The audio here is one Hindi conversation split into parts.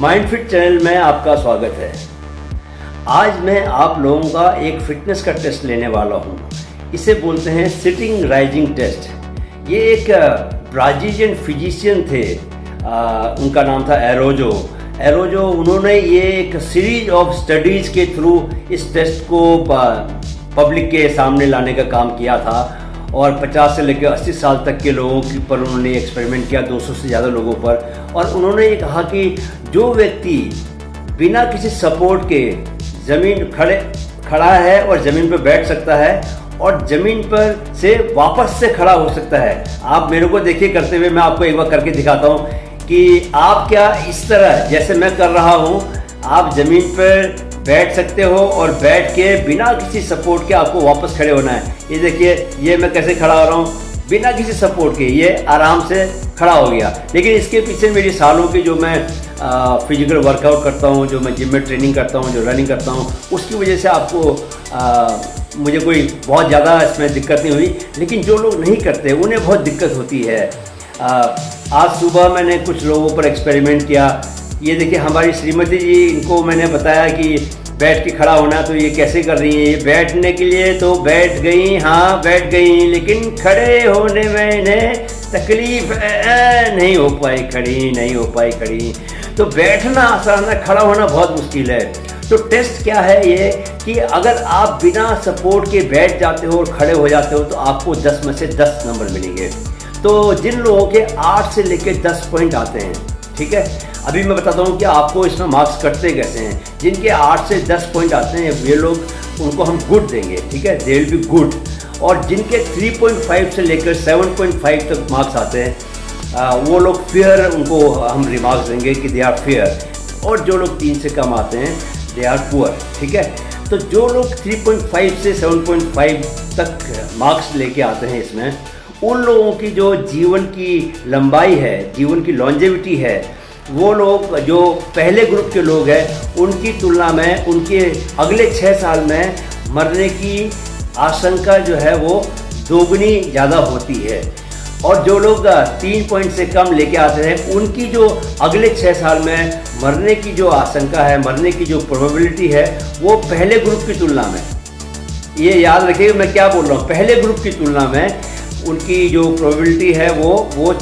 माइंड फिट चैनल में आपका स्वागत है। आज मैं आप लोगों का एक फिटनेस का टेस्ट लेने वाला हूँ। इसे बोलते हैं सिटिंग राइजिंग टेस्ट। ये एक ब्राजीलियन फिजिशियन थे, उनका नाम था एरोजो। उन्होंने ये एक सीरीज ऑफ स्टडीज़ के थ्रू इस टेस्ट को पब्लिक के सामने लाने का काम किया था और 50 से लेकर 80 साल तक के लोगों के पर उन्होंने एक्सपेरिमेंट किया, 200 से ज़्यादा लोगों पर। और उन्होंने ये कहा कि जो व्यक्ति बिना किसी सपोर्ट के ज़मीन खड़ा है और ज़मीन पर बैठ सकता है और ज़मीन पर से वापस से खड़ा हो सकता है। आप मेरे को देखिए करते हुए, मैं आपको एक बार करके दिखाता हूँ कि आप क्या इस तरह जैसे मैं कर रहा हूँ आप ज़मीन पर बैठ सकते हो और बैठ के बिना किसी सपोर्ट के आपको वापस खड़े होना है। ये देखिए, ये मैं कैसे खड़ा हो रहा हूँ बिना किसी सपोर्ट के, ये आराम से खड़ा हो गया। लेकिन इसके पीछे मेरी सालों की जो मैं फिजिकल वर्कआउट करता हूँ, जो मैं जिम में ट्रेनिंग करता हूँ, जो रनिंग करता हूँ, उसकी वजह से आपको मुझे कोई बहुत ज़्यादा इसमें दिक्कत नहीं हुई। लेकिन जो लोग नहीं करते उन्हें बहुत दिक्कत होती है। आज सुबह मैंने कुछ लोगों पर एक्सपेरिमेंट किया। ये देखिए, हमारी श्रीमती जी, इनको मैंने बताया कि बैठ के खड़ा होना, तो ये कैसे कर रही हैं। ये बैठने के लिए तो बैठ गई, हाँ बैठ गई, लेकिन खड़े होने में इन्हें तकलीफ नहीं हो पाई खड़ी। तो बैठना आसान है, खड़ा होना बहुत मुश्किल है। तो टेस्ट क्या है ये कि अगर आप बिना सपोर्ट के बैठ जाते हो और खड़े हो जाते हो तो आपको 10 में से 10 नंबर मिलेंगे। तो जिन लोगों के 8 से लेकर 10 पॉइंट आते हैं, ठीक है, अभी मैं बताता हूँ कि आपको इसमें मार्क्स कटते कैसे हैं। जिनके 8 से 10 पॉइंट आते हैं ये लोग, उनको हम गुड देंगे, ठीक है, दे विल बी गुड। और जिनके 3.5 से लेकर 7.5 तक मार्क्स आते हैं वो लोग फेयर, उनको हम रिमार्क्स देंगे कि दे आर फेयर। और जो लोग 3 से कम आते हैं दे आर पुअर, ठीक है। तो जो लोग 3.5 से 7.5 तक मार्क्स लेके आते हैं इसमें, उन लोगों की जो जीवन की लंबाई है, जीवन की लॉन्जेविटी है, वो लोग जो पहले ग्रुप के लोग हैं उनकी तुलना में उनके अगले 6 साल में मरने की आशंका जो है वो दोगुनी ज़्यादा होती है। और जो लोग 3 पॉइंट से कम लेके आते हैं उनकी जो अगले 6 साल में मरने की जो आशंका है, मरने की जो प्रोबेबिलिटी है, वो पहले ग्रुप की तुलना में, ये याद रखिएगा मैं क्या बोल रहा हूँ, पहले ग्रुप की तुलना में उनकी जो प्रोबेबिलिटी है वो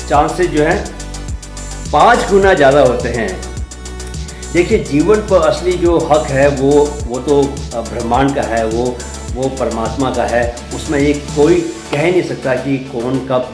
चांसेस जो है 5 गुना ज़्यादा होते हैं। देखिए, जीवन पर असली जो हक है वो तो ब्रह्मांड का है, वो परमात्मा का है। उसमें ये कोई कह नहीं सकता कि कौन कब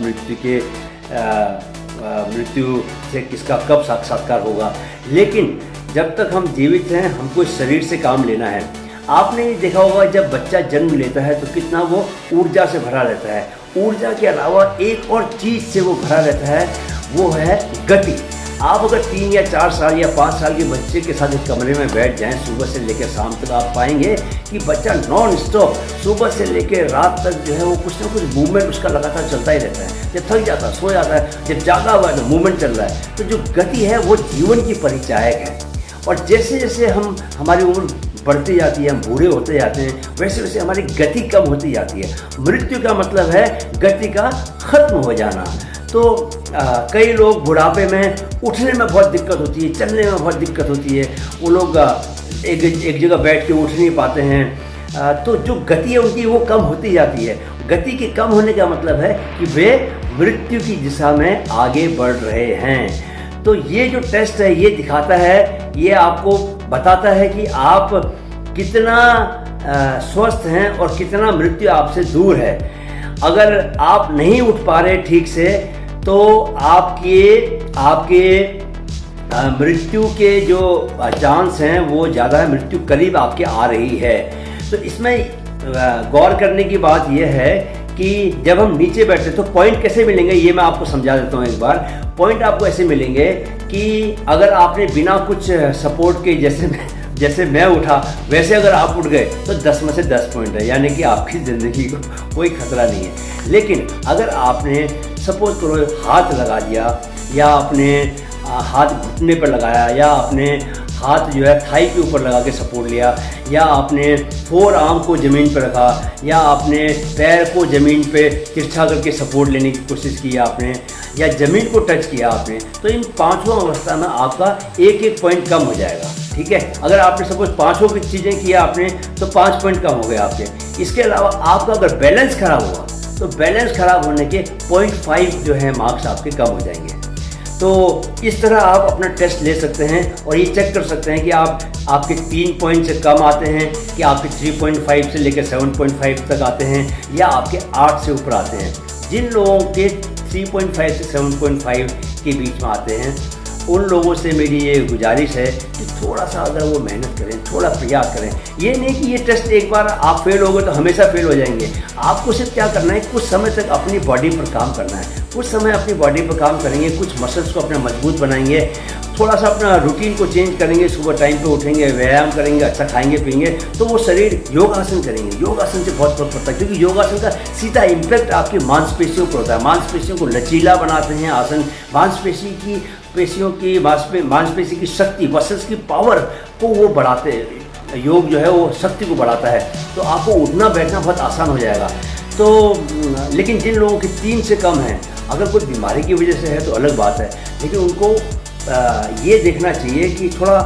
मृत्यु से किसका कब साक्षात्कार होगा। लेकिन जब तक हम जीवित हैं हमको इस शरीर से काम लेना है। आपने देखा होगा जब बच्चा जन्म लेता है तो कितना वो ऊर्जा से भरा रहता है। ऊर्जा के अलावा एक और चीज़ से वो भरा रहता है, वो है गति। आप अगर 3 या 4 साल या 5 साल के बच्चे के साथ एक कमरे में बैठ जाएं सुबह से लेकर शाम तक, आप पाएंगे कि बच्चा नॉन स्टॉप सुबह से लेकर रात तक जो है वो कुछ ना कुछ मूवमेंट उसका लगातार चलता ही रहता है। जब थक जाता है सो जाता है, जब जागा हुआ है तो मूवमेंट चल रहा है। तो जो गति है वो जीवन की परिचायक है। और जैसे जैसे हमारी उम्र बढ़ती जाती है, हम बूढ़े होते जाते हैं, वैसे वैसे हमारी गति कम होती जाती है। मृत्यु का मतलब है गति का खत्म हो जाना। तो कई लोग बुढ़ापे में उठने में बहुत दिक्कत होती है, चलने में बहुत दिक्कत होती है। वो लोग एक जगह बैठ के उठ नहीं पाते हैं। तो जो गति है उनकी वो कम होती जाती है। गति के कम होने का मतलब है कि वे मृत्यु की दिशा में आगे बढ़ रहे हैं। तो ये जो टेस्ट है ये दिखाता है, ये आपको बताता है कि आप कितना स्वस्थ हैं और कितना मृत्यु आपसे दूर है। अगर आप नहीं उठ पा रहे ठीक से तो आपके मृत्यु के जो चांस हैं वो ज़्यादा है, मृत्यु करीब आपके आ रही है। तो इसमें गौर करने की बात यह है कि जब हम नीचे बैठते तो पॉइंट कैसे मिलेंगे ये मैं आपको समझा देता हूँ एक बार। पॉइंट आपको ऐसे मिलेंगे कि अगर आपने बिना कुछ सपोर्ट के, जैसे मैं उठा वैसे अगर आप उठ गए तो 10 में से 10 पॉइंट है, यानी कि आपकी ज़िंदगी को कोई खतरा नहीं है। लेकिन अगर आपने सपोज करो हाथ लगा दिया, या आपने हाथ घुटने पर लगाया, या आपने हाथ जो है थाई के ऊपर लगा के सपोर्ट लिया, या आपने फोर आर्म को ज़मीन पर रखा, या आपने पैर को ज़मीन पे तिरछा करके सपोर्ट लेने की कोशिश की आपने, या ज़मीन को टच किया आपने, तो इन पांचों अवस्था में आपका एक एक पॉइंट कम हो जाएगा। ठीक है, अगर आपने सपोज पांचों की चीज़ें किया आपने तो 5 पॉइंट कम हो गए आपके। इसके अलावा आपका अगर बैलेंस खराब हुआ तो बैलेंस खराब होने के 0.5 जो है मार्क्स आपके कम हो जाएंगे। तो इस तरह आप अपना टेस्ट ले सकते हैं और ये चेक कर सकते हैं कि आपके 3 पॉइंट से कम आते हैं, कि आपके 3.5 से लेकर 7.5 तक आते हैं, या आपके 8 से ऊपर आते हैं। जिन लोगों के 3.5 से 7.5 के बीच में आते हैं उन लोगों से मेरी ये गुजारिश है कि थोड़ा सा अगर वो मेहनत करें, थोड़ा प्रयास करें। ये नहीं कि ये टेस्ट एक बार आप फेल हो गए तो हमेशा फेल हो जाएंगे। आपको सिर्फ क्या करना है, कुछ समय तक अपनी बॉडी पर काम करना है। कुछ समय अपनी बॉडी पर काम करेंगे, कुछ मसल्स को अपने मजबूत बनाएंगे, थोड़ा सा अपना रूटीन को चेंज करेंगे, सुबह टाइम पे उठेंगे, व्यायाम करेंगे, अच्छा खाएंगे पिएंगे, तो वो शरीर योगासन करेंगे। योगासन से बहुत फर्क पड़ता है, क्योंकि योगासन का सीधा इम्पैक्ट आपकी मांसपेशियों पर होता है। मांसपेशियों को लचीला बनाते हैं आसन, मांसपेशी की शक्ति, मसल्स की पावर को वो बढ़ाते हैं। योग जो है वो शक्ति को बढ़ाता है, तो आपको उठना बैठना बहुत आसान हो जाएगा। तो लेकिन जिन लोगों की 3 से कम है, अगर कोई बीमारी की वजह से है तो अलग बात है, लेकिन उनको ये देखना चाहिए कि थोड़ा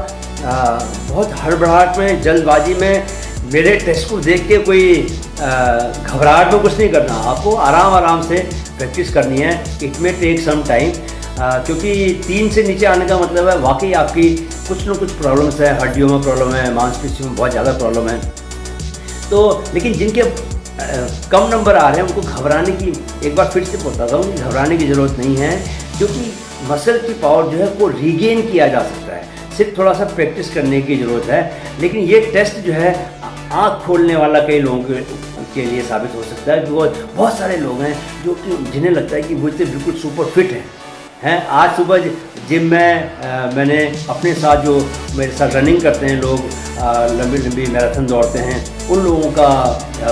बहुत हड़बड़ाहट में, जल्दबाजी में मेरे टेस्ट को देख के कोई घबराहट में कुछ नहीं करना। आपको आराम से प्रैक्टिस करनी है। It may take some time, क्योंकि 3 से नीचे आने का मतलब है वाकई आपकी कुछ न कुछ प्रॉब्लम्स है, हड्डियों में प्रॉब्लम है, मांसपेशियों में बहुत ज़्यादा प्रॉब्लम है। तो लेकिन जिनके कम नंबर आ रहे हैं उनको घबराने की, एक बार फिर से बताता हूँ, घबराने की ज़रूरत नहीं है, क्योंकि मसल की पावर जो है वो रीगेन किया जा सकता है। सिर्फ थोड़ा सा प्रैक्टिस करने की ज़रूरत है। लेकिन ये टेस्ट जो है आँख खोलने वाला कई लोगों के लिए साबित हो सकता है। बहुत सारे लोग हैं जो कि जिन्हें लगता है कि वो तो बिल्कुल सुपर फिट हैं। आज सुबह जिम में मैंने अपने साथ जो मेरे साथ रनिंग करते हैं लोग, लंबी मैराथन दौड़ते हैं, उन लोगों का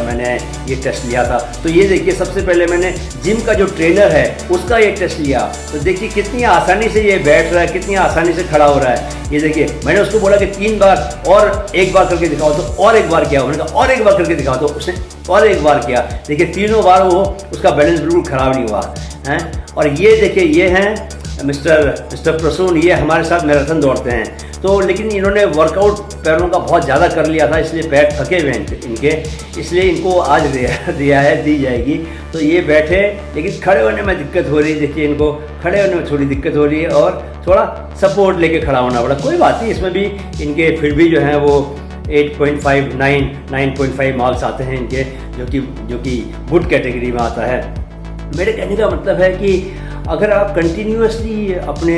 मैंने ये टेस्ट लिया था। तो ये देखिए, सबसे पहले मैंने जिम का जो ट्रेनर है उसका ये टेस्ट लिया। तो देखिए कितनी आसानी से ये बैठ रहा है, कितनी आसानी से खड़ा हो रहा है। ये देखिए, मैंने उसको बोला कि 3 बार और एक बार करके दिखाओ, तो और एक बार किया। मैंने कहा और एक बार करके दिखाओ, तो उसने और एक बार किया। देखिए तीनों बार वो उसका बैलेंस बिल्कुल ख़राब नहीं हुआ है। और ये देखिए, ये हैं मिस्टर प्रसून, ये हमारे साथ मैराथन दौड़ते हैं। तो लेकिन इन्होंने वर्कआउट पैरों का बहुत ज़्यादा कर लिया था, इसलिए पैर थके हुए हैं इनके, इसलिए इनको आज रियायत दी जाएगी। तो ये बैठे, लेकिन खड़े होने में दिक्कत हो रही है। देखिए इनको खड़े होने में थोड़ी दिक्कत हो रही है और थोड़ा सपोर्ट लेके खड़ा होना पड़ा। कोई बात नहीं, इसमें भी इनके फिर भी जो है वो 8.5, 9.5 मार्क्स आते हैं इनके, जो कि गुड कैटेगरी में आता है। मेरे कहने का मतलब है कि अगर आप कंटिन्यूसली अपने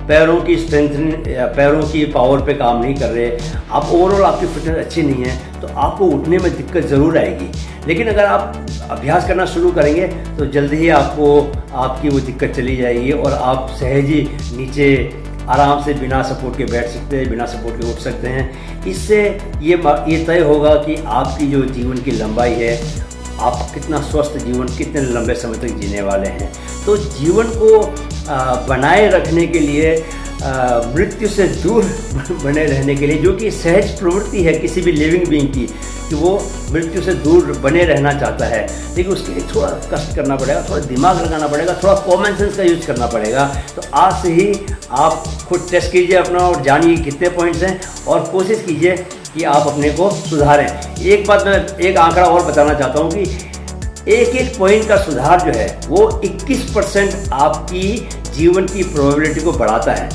पैरों की स्ट्रेंथ, पैरों की पावर पे काम नहीं कर रहे, आप ओवरऑल आपकी फिटनेस अच्छी नहीं है, तो आपको उठने में दिक्कत ज़रूर आएगी। लेकिन अगर आप अभ्यास करना शुरू करेंगे तो जल्दी ही आपकी वो दिक्कत चली जाएगी और आप सहज ही नीचे आराम से बिना सपोर्ट के बैठ सकते हैं, बिना सपोर्ट के उठ सकते हैं। इससे ये तय होगा कि आपकी जो जीवन की लंबाई है, आप कितना स्वस्थ जीवन, कितने लंबे समय तक जीने वाले हैं। तो जीवन को बनाए रखने के लिए, मृत्यु से दूर बने रहने के लिए, जो कि सहज प्रवृत्ति है किसी भी लिविंग बीइंग की, कि वो मृत्यु से दूर बने रहना चाहता है, लेकिन उसके लिए थोड़ा कष्ट करना पड़ेगा, थोड़ा दिमाग लगाना पड़ेगा, थोड़ा कॉमन सेंस का यूज करना पड़ेगा। तो आज से ही आप खुद टेस्ट कीजिए अपना और जानिए कितने पॉइंट्स हैं, और कोशिश कीजिए कि आप अपने को सुधारें। एक बात मैं एक आंकड़ा और बताना चाहता हूँ कि एक पॉइंट का सुधार जो है वो 21% आपकी जीवन की प्रोबेबिलिटी को बढ़ाता है।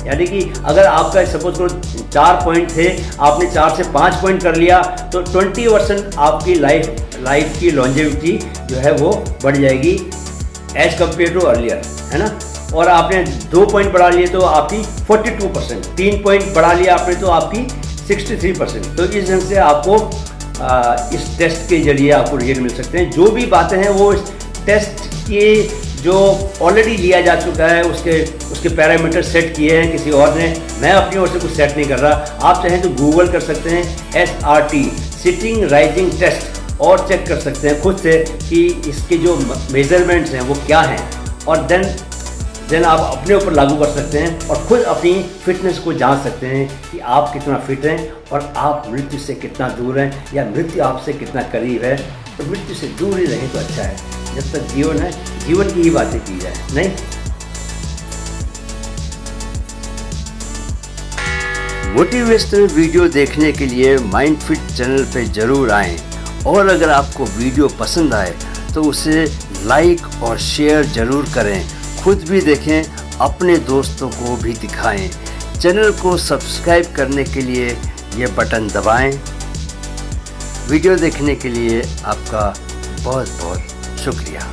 यानी कि अगर आपका सपोज करो 4 पॉइंट थे, आपने 4 से 5 पॉइंट कर लिया, तो 20% आपकी लाइफ की लॉन्जेविटी जो है वो बढ़ जाएगी एज कम्पेयर टू अर्लियर, है ना। और आपने 2 पॉइंट बढ़ा लिए तो आपकी 42%, 3 पॉइंट बढ़ा लिया आपने तो आपकी 63%। तो इस ढंग से आपको इस टेस्ट के जरिए आपको रिजल्ट मिल सकते हैं। जो भी बातें हैं वो इस टेस्ट के जो ऑलरेडी लिया जा चुका है उसके पैरामीटर सेट किए हैं किसी और ने, मैं अपनी ओर से कुछ सेट नहीं कर रहा। आप चाहें तो गूगल कर सकते हैं SRT, सिटिंग राइजिंग टेस्ट, और चेक कर सकते हैं खुद से कि इसके जो मेजरमेंट्स हैं वो क्या हैं, और देन देन आप अपने ऊपर लागू कर सकते हैं और खुद अपनी फिटनेस को जांच सकते हैं कि आप कितना फिट हैं और आप मृत्यु से कितना दूर हैं या मृत्यु आपसे कितना करीब है। तो मृत्यु से दूर ही रहें तो अच्छा है। जब तक जीवन है, जीवन की ही बातें की जाए, नहीं? मोटिवेशनल वीडियो देखने के लिए माइंड फिट चैनल पे ज़रूर आएं और अगर आपको वीडियो पसंद आए तो उसे लाइक और शेयर ज़रूर करें। खुद भी देखें, अपने दोस्तों को भी दिखाएं। चैनल को सब्सक्राइब करने के लिए ये बटन दबाएं। वीडियो देखने के लिए आपका बहुत बहुत शुक्रिया।